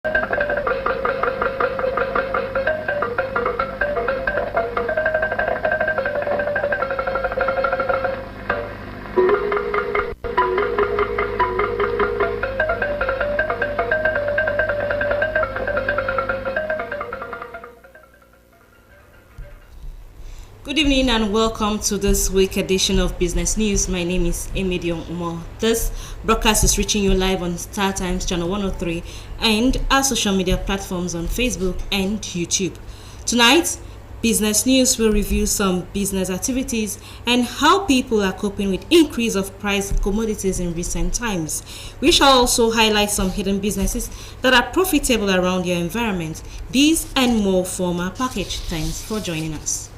Good evening and welcome to this week edition of Business News. My name is Emedion Umar. This broadcast is reaching you live on Star Times Channel 103 and our social media platforms on Facebook and YouTube. Tonight, Business News will review some business activities and how people are coping with increase of price of commodities in recent times. We shall also highlight some hidden businesses that are profitable around your environment. These and more form our package. Thanks for joining us.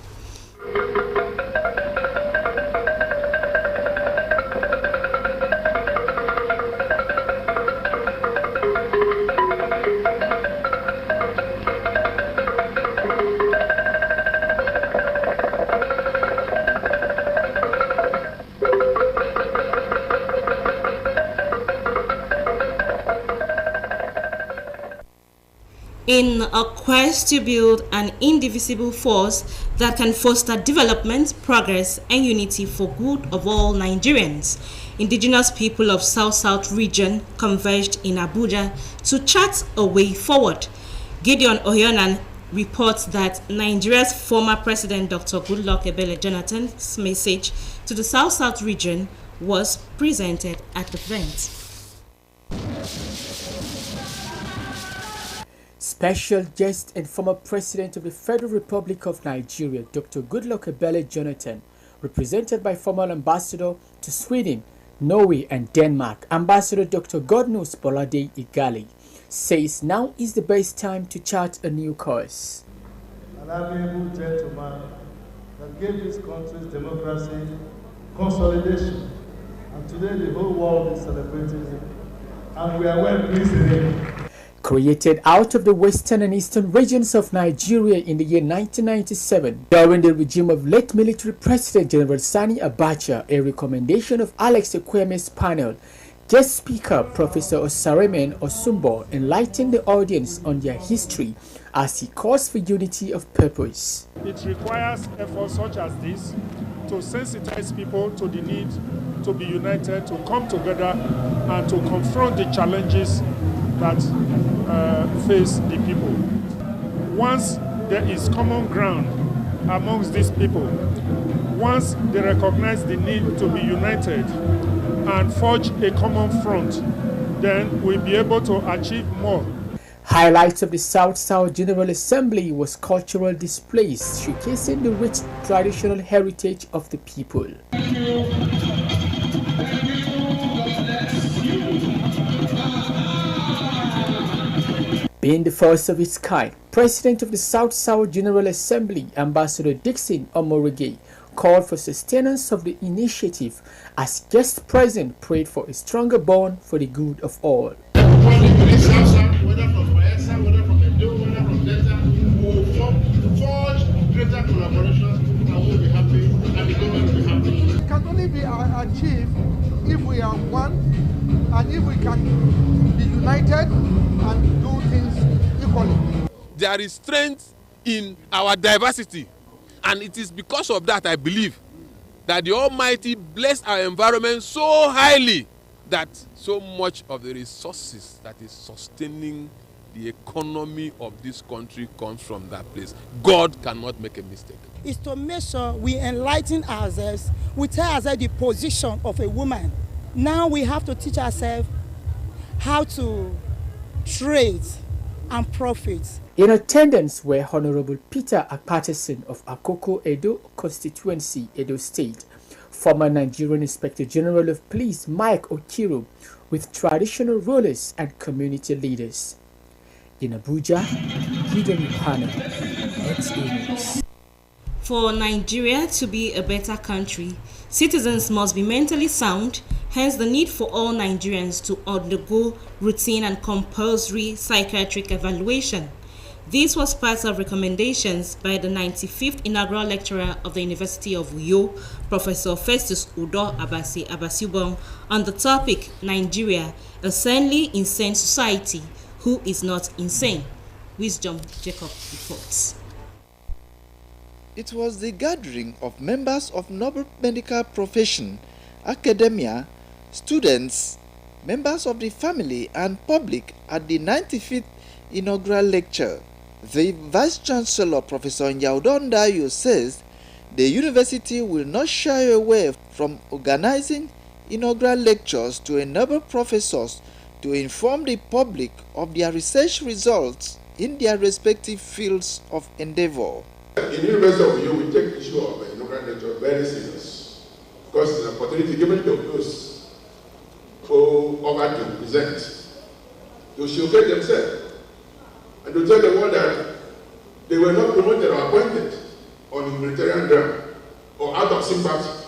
In a quest to build an indivisible force that can foster development, progress, and unity for good of all Nigerians, indigenous people of South-South region converged in Abuja to chart a way forward. Gideon Oyonan reports that Nigeria's former president Dr. Goodluck Ebele Jonathan's message to the South-South region was presented at the event. Special guest and former President of the Federal Republic of Nigeria, Dr. Goodluck Ebele Jonathan, represented by former Ambassador to Sweden, Norway and Denmark, Ambassador Dr. Godnose Bolade Igali, says now is the best time to chart a new course. An amiable gentleman that gave this country's democracy consolidation, and today the whole world is celebrating him, and we are well pleased in him. Created out of the western and eastern regions of Nigeria in the year 1997 during the regime of late military President General Sani Abacha, a recommendation of Alex Ekweme's panel, guest speaker Professor Osaremen Osumbo enlightened the audience on their history as he calls for unity of purpose. It requires efforts such as this to sensitize people to the need to be united, to come together and to confront the challenges that face the people. Once there is common ground amongst these people, once they recognize the need to be united and forge a common front, then we'll be able to achieve more. Highlights of the South-South General Assembly was cultural displays showcasing the rich traditional heritage of the people. Being the first of its kind, President of the South-South General Assembly, Ambassador Dixon Omorege, called for sustenance of the initiative as guests present prayed for a stronger bond for the good of all. Whether from Bayelsa, whether from Edo, whether from Delta, we will forge greater collaborations and we'll be happy and the government will be happy. It can only be achieved if we are one and if we can be united and do things equally. There is strength in our diversity, and it is because of that I believe that the Almighty blessed our environment so highly that so much of the resources that is sustaining the economy of this country comes from that place. God cannot make a mistake. Is to make sure we enlighten ourselves, we tell ourselves the position of a woman. Now we have to teach ourselves how to trade and profit. In attendance were Honorable Peter Patterson of Akoko Edo Constituency, Edo State, former Nigerian Inspector General of Police Mike Okiro, with traditional rulers and community leaders. In Abuja, Gideon Yohana, NTA News. For Nigeria to be a better country, citizens must be mentally sound, hence the need for all Nigerians to undergo routine and compulsory psychiatric evaluation. This was part of recommendations by the 95th inaugural lecturer of the University of Uyo, Professor Festus Udo Abasi Abasubong, on the topic Nigeria, a sanely insane society, who is not insane. Wisdom Jacob reports. It was the gathering of members of noble medical profession, academia, students, members of the family and public at the 95th inaugural lecture. The Vice Chancellor, Professor Nyaudon Dayo, says the university will not shy away from organizing inaugural lectures to enable professors to inform the public of their research results in their respective fields of endeavor. In the University of Uyo, we take the issue of inaugural lecture very serious because it's an opportunity given to those who offer to present, to showcase themselves, and to tell the world that they were not promoted or appointed on humanitarian ground or out of sympathy,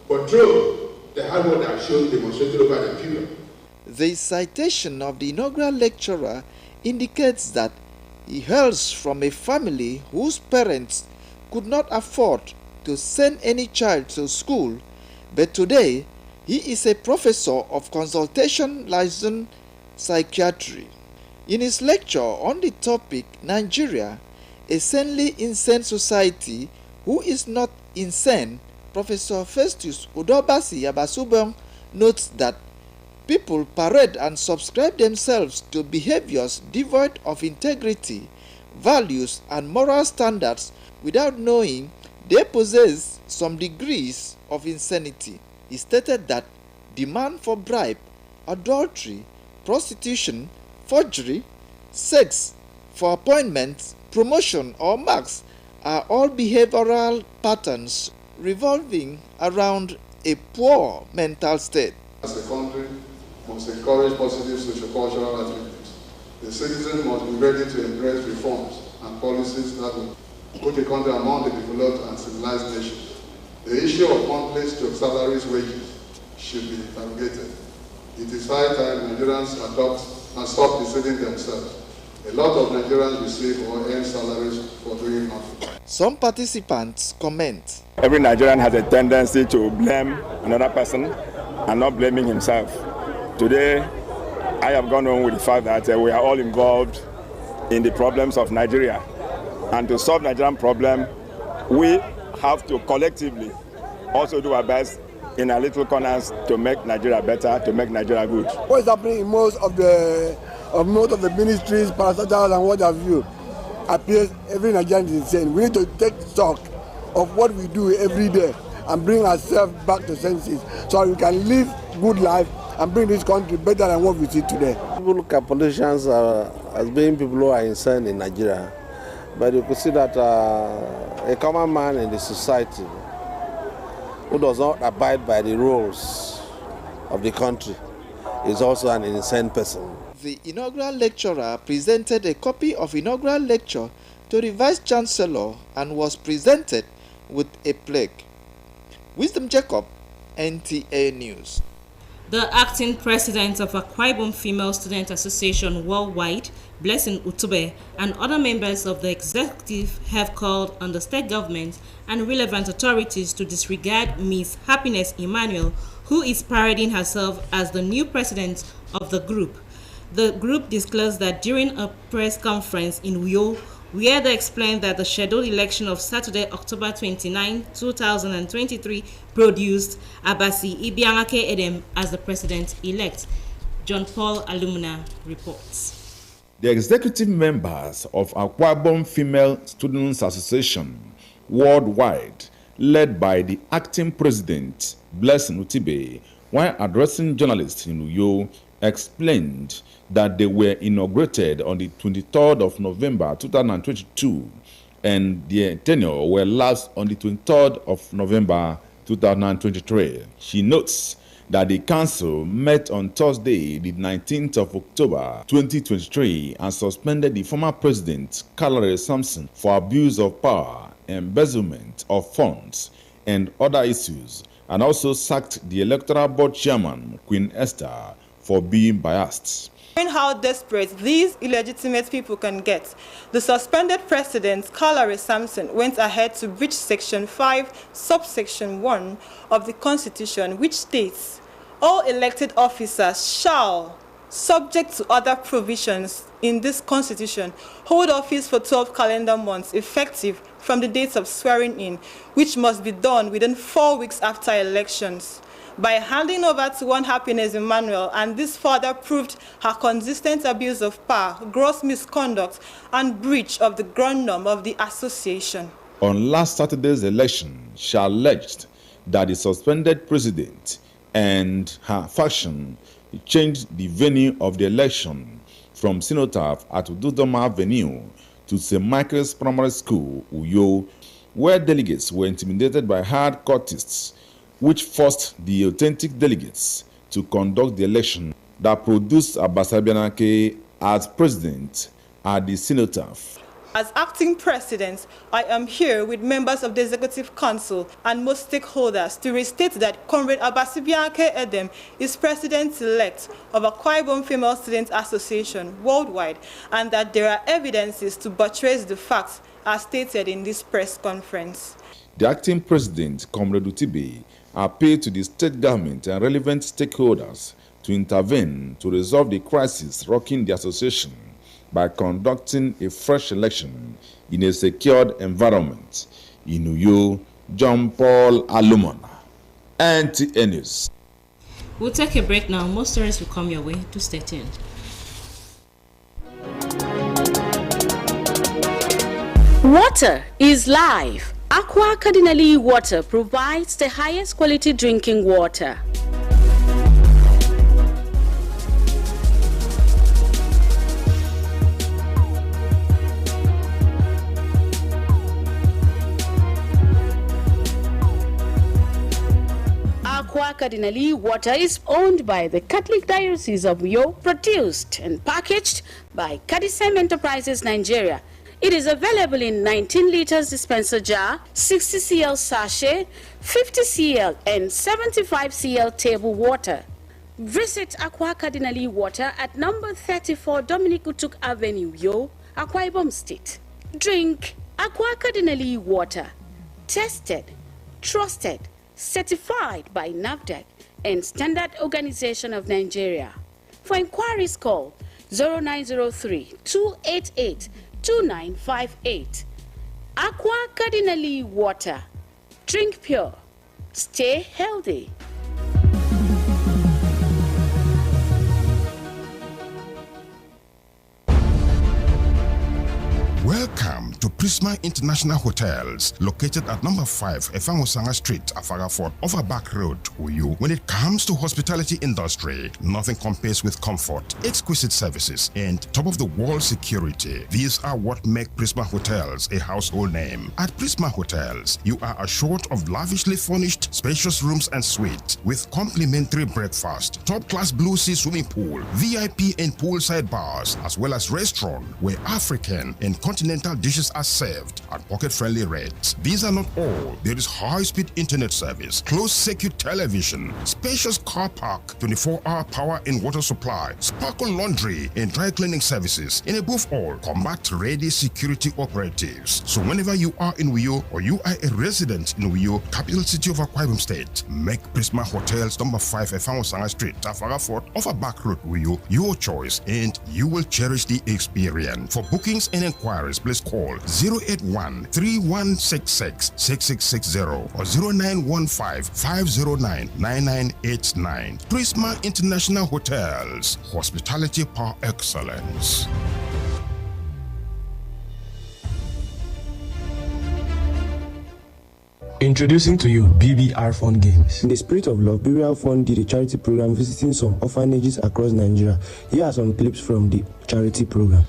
but through the hard work that shown demonstrated over the period. The citation of the inaugural lecturer indicates that he hails from a family whose parents could not afford to send any child to school, but today he is a professor of consultation licensed psychiatry. In his lecture on the topic Nigeria, a sanely insane society who is not insane, Professor Festus Udobasi Abasubong notes that people parade and subscribe themselves to behaviors devoid of integrity, values, and moral standards without knowing they possess some degrees of insanity. He stated that demand for bribe, adultery, prostitution, forgery, sex for appointments, promotion, or marks are all behavioral patterns revolving around a poor mental state. As a country, must encourage positive socio-cultural attitudes. The citizen must be ready to embrace reforms and policies that will put the country among the developed and civilized nations. The issue of monthly salaries wages should be interrogated. It is high time Nigerians adopt and stop deceiving themselves. A lot of Nigerians receive or earn salaries for doing nothing. Some participants comment. Every Nigerian has a tendency to blame another person and not blaming himself. Today, I have gone on with the fact that we are all involved in the problems of Nigeria. And to solve Nigerian problem, we have to collectively also do our best in our little corners to make Nigeria better, to make Nigeria good. What is happening in most of the ministries, parastatals, and what have you, appears every Nigerian is insane. We need to take stock of what we do every day and bring ourselves back to senses so we can live good life and bring this country better than what we see today. People look at politicians as being people who are insane in Nigeria, but you could see that a common man in the society who does not abide by the rules of the country is also an insane person. The inaugural lecturer presented a copy of inaugural lecture to the Vice Chancellor and was presented with a plaque. Wisdom Jacob, NTA News. The acting president of Akwa Ibom Female Student Association Worldwide, Blessing Utube, and other members of the executive have called on the state government and relevant authorities to disregard Ms. Happiness Emmanuel, who is parading herself as the new president of the group. The group disclosed that during a press conference in Uyo, where they explained that the scheduled election of Saturday, October 29, 2023 produced Abasi Ibiangake Edem as the president-elect. John Paul Alumna reports. The executive members of Akwa Ibom Female Students Association Worldwide, led by the acting president, Blessing Utube, while addressing journalists in Uyo, explained that they were inaugurated on the 23rd of November 2022 and their tenure were last on the 23rd of November 2023. She notes that the council met on Thursday, the 19th of October 2023 and suspended the former president, Kalare Samson, for abuse of power, embezzlement of funds, and other issues, and also sacked the electoral board chairman, Queen Esther, for being biased. Knowing how desperate these illegitimate people can get, the suspended president, Kalare Samson, went ahead to breach Section 5, subsection 1 of the Constitution, which states, all elected officers shall subject to other provisions in this constitution, hold office for 12 calendar months effective from the date of swearing in, which must be done within 4 weeks after elections. By handing over to One Happiness Emmanuel, and this further proved her consistent abuse of power, gross misconduct, and breach of the ground norm of the association. On last Saturday's election, she alleged that the suspended president and her faction changed the venue of the election from Cenotaph at Ududoma Avenue to St. Michael's Primary School, Uyo, where delegates were intimidated by hard cultists, which forced the authentic delegates to conduct the election that produced Abass Abianake as president at the Cenotaph. As acting president, I am here with members of the Executive Council and most stakeholders to restate that Comrade Abass Abianake Edem is president-elect of Akwa Ibom Female Student Association worldwide, and that there are evidences to buttress the facts as stated in this press conference. The acting president, Comrade Utibe, appealed to the state government and relevant stakeholders to intervene to resolve the crisis rocking the association by conducting a fresh election in a secured environment. In Uyo, John Paul Alumona, NTA News. We'll take a break now. More stories will come your way. Do stay tuned. Water is life. Aqua Cardinali Water provides the highest quality drinking water. Aqua Cardinali Water is owned by the Catholic Diocese of Uyo, produced and packaged by Cadisem Enterprises Nigeria. It is available in 19 liters dispenser jar, 60 cl sachet, 50 cl and 75 cl table water. Visit Aqua Cardinali Water at number 34 Dominic Utuk Avenue, Uyo, Akwa Ibom State. Drink Aqua Cardinali Water. Tested, trusted, certified by NAFDAC and Standard Organization of Nigeria. For inquiries, call 0903-288-2958. Aqua Cardinali Water. Drink pure. Stay healthy. Welcome to Prisma International Hotels, located at number 5 Efangosanga Street, Afara Fort, off a back road, Uyo. When it comes to hospitality industry, nothing compares with comfort, exquisite services, and top-of-the-world security. These are what make Prisma Hotels a household name. At Prisma Hotels, you are assured of lavishly furnished, spacious rooms and suites with complimentary breakfast, top-class Blue Sea swimming pool, VIP and poolside bars, as well as restaurant where African and continental dishes are served at pocket-friendly rates. These are not all. There is high-speed internet service, closed circuit television, spacious car park, 24-hour power and water supply, sparkle laundry and dry cleaning services, and above all, combat-ready security operatives. So whenever you are in Uyo or you are a resident in Uyo, capital city of Akwa Ibom State, make Prisma Hotels number 5 Efangosanga Street, Afara Fort, off a back road Uyo your choice, and you will cherish the experience. For bookings and inquiries, please call 081-3166-6660 or 0915-509-9989. Prisma International Hotels, hospitality par excellence. Introducing to you BBR Fund Games. In the spirit of love, BBR Fund did a charity program visiting some orphanages across Nigeria. Here are some clips from the charity program.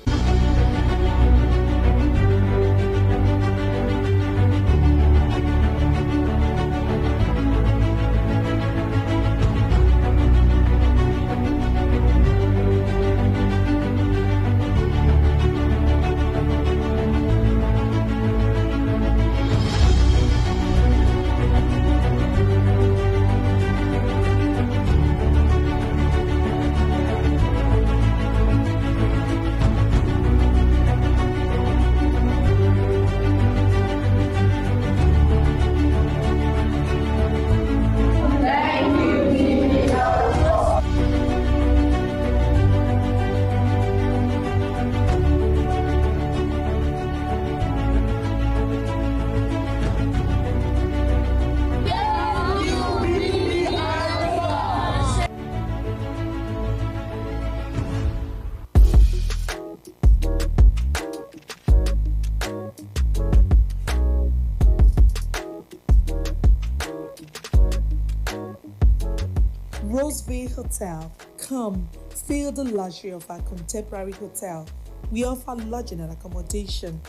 Hotel. Come, feel the luxury of our contemporary hotel. We offer lodging and accommodation.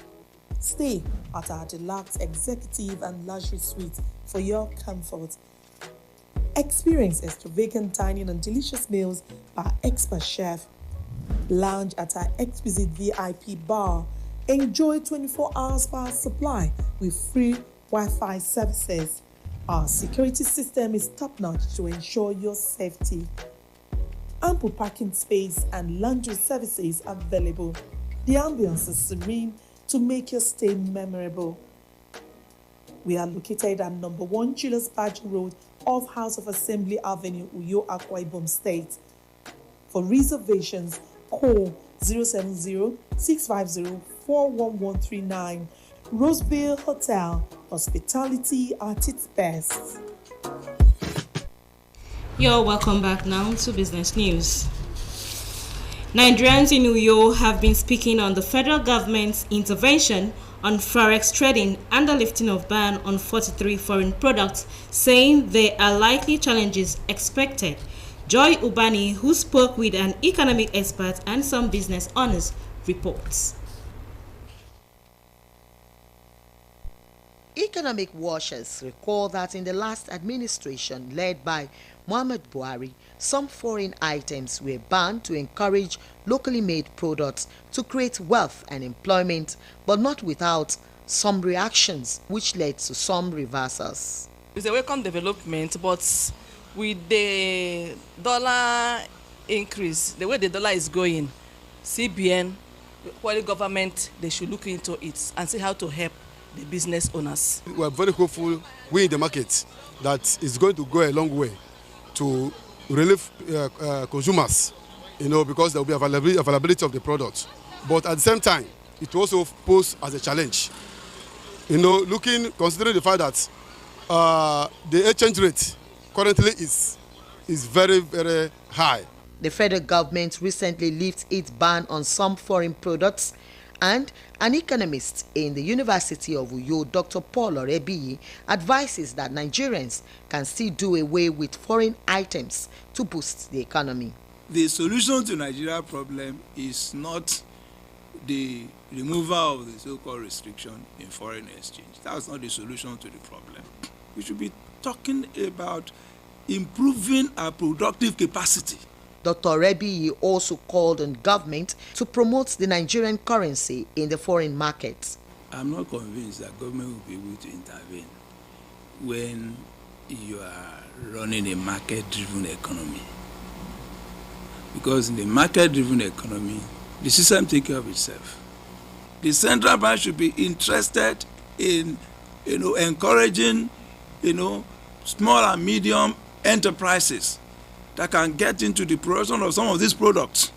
Stay at our deluxe executive and luxury suite for your comfort. Experience extravagant dining and delicious meals by expert chef. Lounge at our exquisite VIP bar. Enjoy 24 hours power supply with free Wi-Fi services. Our security system is top-notch to ensure your safety. Ample parking space and laundry services available. The ambience is serene to make your stay memorable. We are located at number 1 Julius Baji Road off House of Assembly Avenue, Uyo, Akwa Ibom State. For reservations, call 070-650-41139. Roseville Hotel, hospitality at its best. You're welcome back now to Business News. Nigerians in Uyo have been speaking on the federal government's intervention on forex trading and the lifting of ban on 43 foreign products, saying there are likely challenges expected. Joy Ubani, who spoke with an economic expert and some business owners, reports. Economic watchers recall that in the last administration led by Muhammad Buhari, some foreign items were banned to encourage locally made products to create wealth and employment, but not without some reactions which led to some reversals. It's a welcome development, but with the dollar increase, the way the dollar is going, CBN, the government, they should look into it and see how to help the business owners. We are very hopeful, we in the market, that it's going to go a long way to relieve consumers, because there will be availability of the product. But at the same time, it also poses as a challenge. Considering the fact that the exchange rate currently is very, very high. The federal government recently lifted its ban on some foreign products, and an economist in the University of Uyo, Dr. Paul Orebiyi, advises that Nigerians can still do away with foreign items to boost the economy. The solution to Nigeria's problem is not the removal of the so-called restriction in foreign exchange. That's not the solution to the problem. We should be talking about improving our productive capacity. Dr. Orebiyi also called on government to promote the Nigerian currency in the foreign market. I'm not convinced that government will be able to intervene when you are running a market-driven economy. Because in the market-driven economy, the system takes care of itself. The central bank should be interested in, encouraging, small and medium enterprises that can get into the production of some of these products.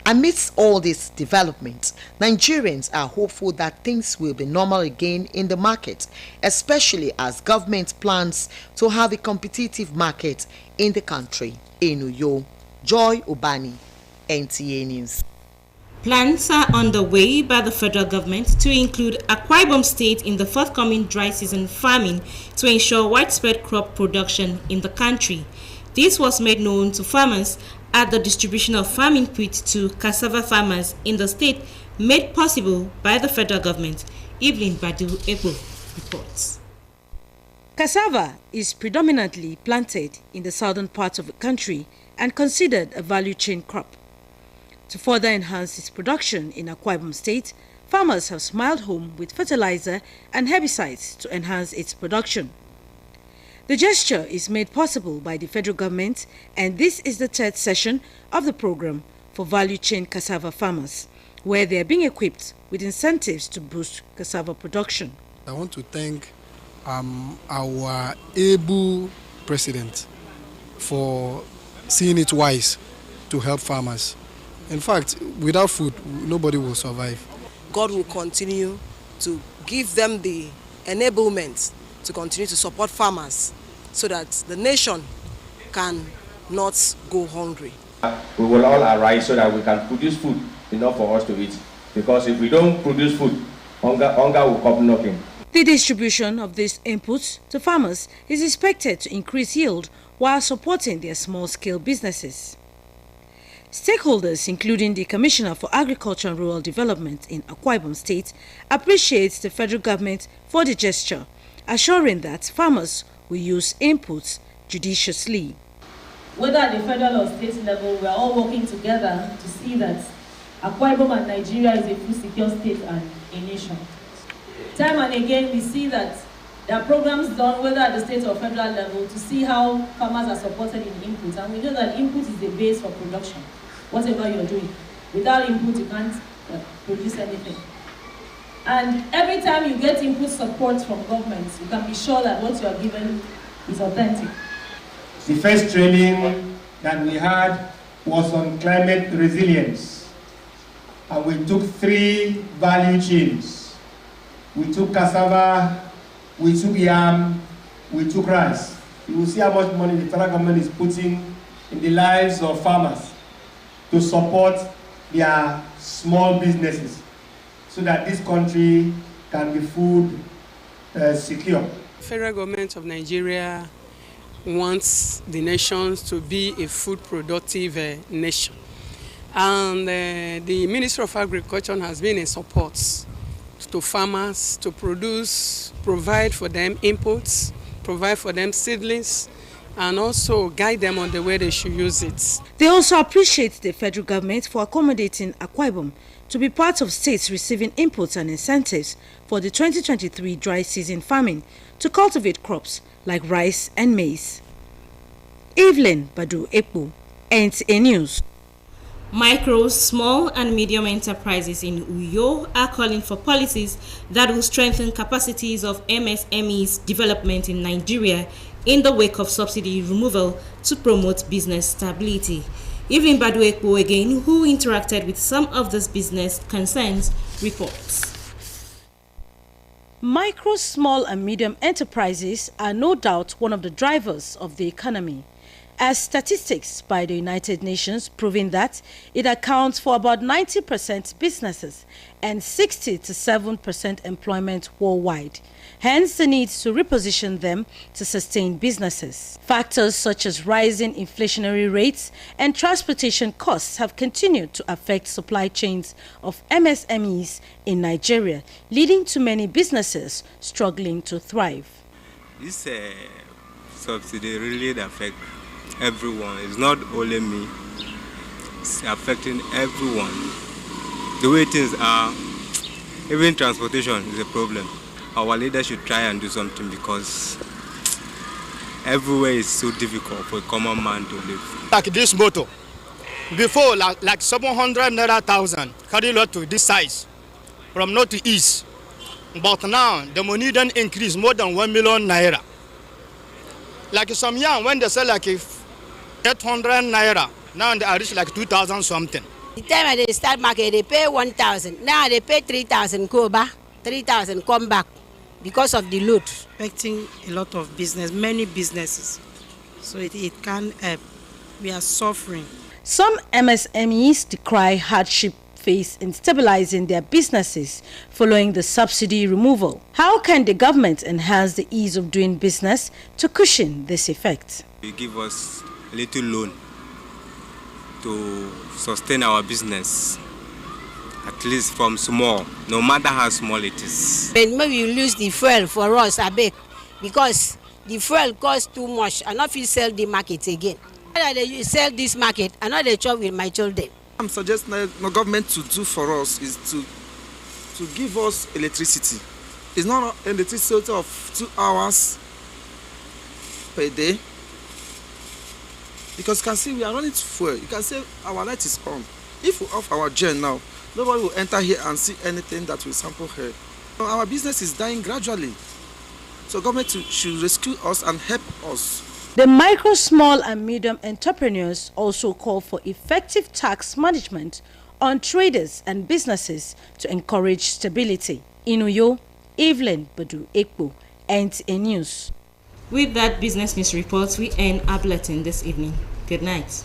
Amidst all these developments, Nigerians are hopeful that things will be normal again in the market, especially as government plans to have a competitive market in the country. In Uyo, Joy Ubani, NTA News. Plans are underway by the federal government to include Akwa Ibom State in the forthcoming dry season farming to ensure widespread crop production in the country. This was made known to farmers at the distribution of farming kits to cassava farmers in the state, made possible by the federal government. Evelyn Badu Ebo reports. Cassava is predominantly planted in the southern parts of the country and considered a value chain crop. To further enhance its production in Akwa Ibom State, farmers have smiled home with fertilizer and herbicides to enhance its production. The gesture is made possible by the federal government, and this is the third session of the program for value chain cassava farmers, where they are being equipped with incentives to boost cassava production. I want to thank our able president for seeing it wise to help farmers. In fact, without food, nobody will survive. God will continue to give them the enablement to continue to support farmers so that the nation can not go hungry. We will all arise so that we can produce food enough for us to eat. Because if we don't produce food, hunger will come knocking. The distribution of these inputs to farmers is expected to increase yield while supporting their small-scale businesses. Stakeholders, including the Commissioner for Agriculture and Rural Development in Akwa Ibom State, appreciate the federal government for the gesture, assuring that farmers will use inputs judiciously. Whether at the federal or state level, we are all working together to see that Akwa Ibom and Nigeria is a food secure state and a nation. Time and again, we see that there are programs done, whether at the state or federal level, to see how farmers are supported in inputs. And we know that input is the base for production, whatever you're doing. Without input, you can't produce anything. And every time you get input support from governments, you can be sure that what you are given is authentic. The first training that we had was on climate resilience. And we took 3 value chains. We took cassava, we took yam, we took rice. You will see how much money the federal government is putting in the lives of farmers to support their small businesses so that this country can be food secure. The federal government of Nigeria wants the nations to be a food productive nation. And the Ministry of Agriculture has been in support to farmers to provide for them inputs, provide for them seedlings, and also guide them on the way they should use it. They also appreciate the federal government for accommodating Akwa Ibom to be part of states receiving inputs and incentives for the 2023 dry season farming to cultivate crops like rice and maize. Evelyn Badu Ekpo, NTA News. Micro, small and medium enterprises in Uyo are calling for policies that will strengthen capacities of MSMEs development in Nigeria in the wake of subsidy removal to promote business stability. Evelyn Badu Ekpo again, who interacted with some of these business concerns, reports. Micro, small and medium enterprises are no doubt one of the drivers of the economy, as statistics by the United Nations proving that it accounts for about 90% businesses and 60 to 7% employment worldwide. Hence the need to reposition them to sustain businesses. Factors such as rising inflationary rates and transportation costs have continued to affect supply chains of MSMEs in Nigeria, leading to many businesses struggling to thrive. This subsidy really affects everyone. It's not only me. It's affecting everyone. The way things are, even transportation is a problem. Our leaders should try and do something because everywhere is so difficult for a common man to live. Like this motor, before like 700 naira thousand carry lot to this size from north to east, but now the money then increase more than 1 million naira. Like some young when they sell like 800 naira, now they are reach like 2,000 something. The time they start market, they pay 1,000. Now they pay 3,000 go back, 3,000 come back because of the load. Affecting a lot of business, many businesses. So it can help. We are suffering. Some MSMEs decry hardship faced in stabilizing their businesses following the subsidy removal. How can the government enhance the ease of doing business to cushion this effect? They give us a little loan to sustain our business, at least from small, no matter how small it is. When maybe you lose the fuel for us, I beg, because the fuel costs too much. I not feel sell the market again. They sell this market, I know they chop with my children. I'm suggesting that the government to do for us is to give us electricity. It's not electricity of 2 hours per day. Because you can see we are running to fuel. You can see our light is on. If we off our gen now, nobody will enter here and see anything that will sample here. Our business is dying gradually. So government should rescue us and help us. The micro, small and medium entrepreneurs also call for effective tax management on traders and businesses to encourage stability. In Uyo, Evelyn Badu Ekpo, NTA News. With that business news report, we end our bulletin this evening. Good night.